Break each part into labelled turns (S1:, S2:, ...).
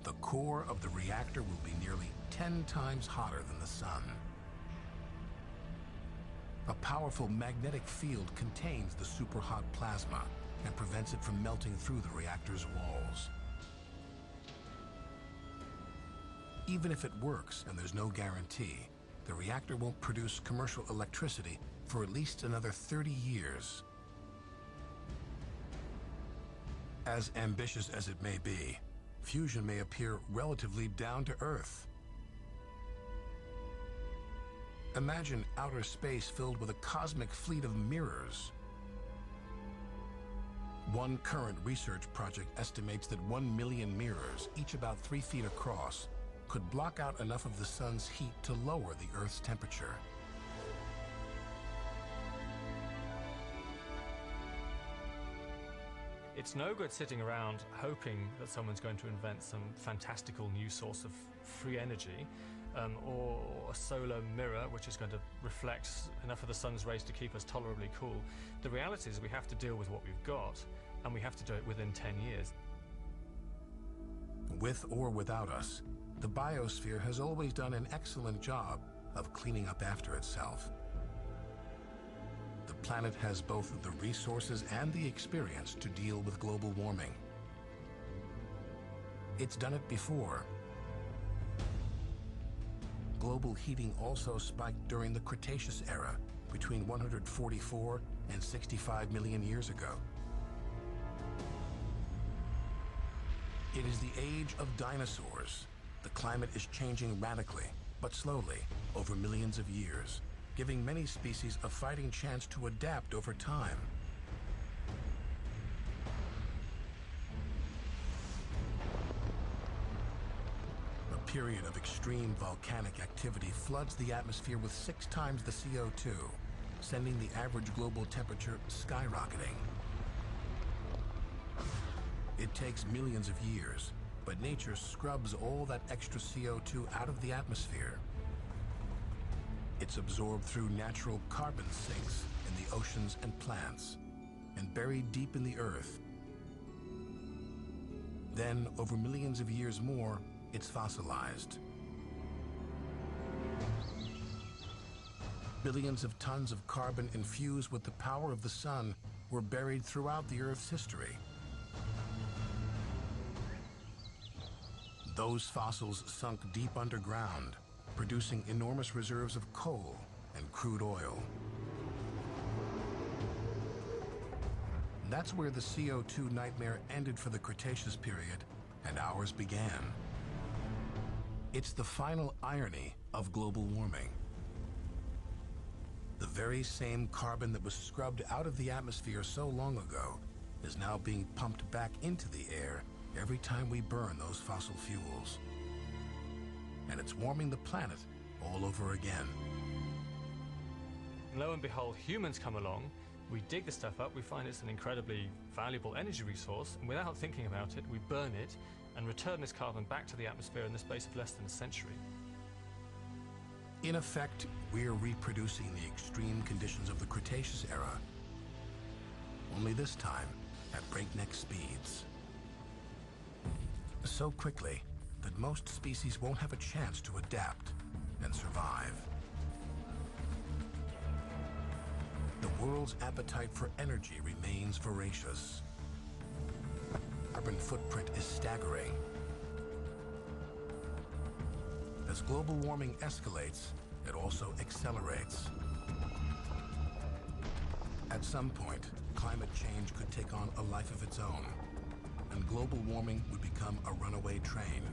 S1: The core of the reactor will be nearly 10 times hotter than the sun. A powerful magnetic field contains the superhot plasma and prevents it from melting through the reactor's walls. Even if it works, and there's no guarantee, the reactor won't produce commercial electricity for at least another 30 years. As ambitious as it may be, fusion may appear relatively down to earth. Imagine outer space filled with a cosmic fleet of mirrors. One current research project estimates that 1 million mirrors, each about 3 feet across, could block out enough of the sun's heat to lower the Earth's temperature.
S2: It's no good sitting around hoping that someone's going to invent some fantastical new source of free energy, or a solar mirror which is going to reflect enough of the sun's rays to keep us tolerably cool. The reality is we have to deal with what we've got, and we have to do it within 10 years.
S1: With or without us, the biosphere has always done an excellent job of cleaning up after itself. The planet has both the resources and the experience to deal with global warming. It's done it before. Global heating also spiked during the Cretaceous era, between 144 and 65 million years ago. It is the age of dinosaurs. The climate is changing radically, but slowly, over millions of years, giving many species a fighting chance to adapt over time. A period of extreme volcanic activity floods the atmosphere with 6 times the CO2, sending the average global temperature skyrocketing. It takes millions of years, but nature scrubs all that extra CO2 out of the atmosphere. It's absorbed through natural carbon sinks in the oceans and plants, and buried deep in the earth. Then, over millions of years more, it's fossilized. Billions of tons of carbon infused with the power of the sun were buried throughout the Earth's history. Those fossils sunk deep underground, producing enormous reserves of coal and crude oil. That's where the CO2 nightmare ended for the Cretaceous period, and ours began. It's the final irony of global warming. The very same carbon that was scrubbed out of the atmosphere so long ago is now being pumped back into the air every time we burn those fossil fuels. And it's warming the planet all over again.
S2: Lo and behold, humans come along, we dig the stuff up, we find it's an incredibly valuable energy resource, and without thinking about it, we burn it and return this carbon back to the atmosphere in the space of less than a century.
S1: In effect, we're reproducing the extreme conditions of the Cretaceous era, only this time at breakneck speeds. So quickly that most species won't have a chance to adapt and survive. The world's appetite for energy remains voracious. Carbon footprint is staggering. As global warming escalates, it also accelerates. At some point, climate change could take on a life of its own, and global warming would become a runaway train.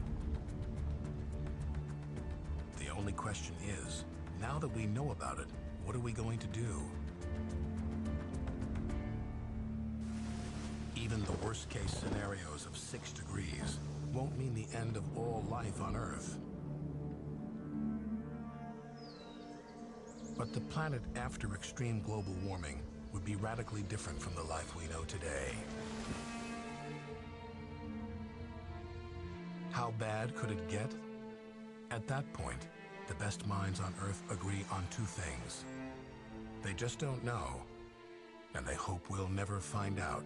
S1: The only question is, now that we know about it, what are we going to do? Even the worst-case scenarios of 6 degrees won't mean the end of all life on Earth. But the planet after extreme global warming would be radically different from the life we know today. How bad could it get? At that point, the best minds on Earth agree on 2 things. They just don't know, and they hope we'll never find out.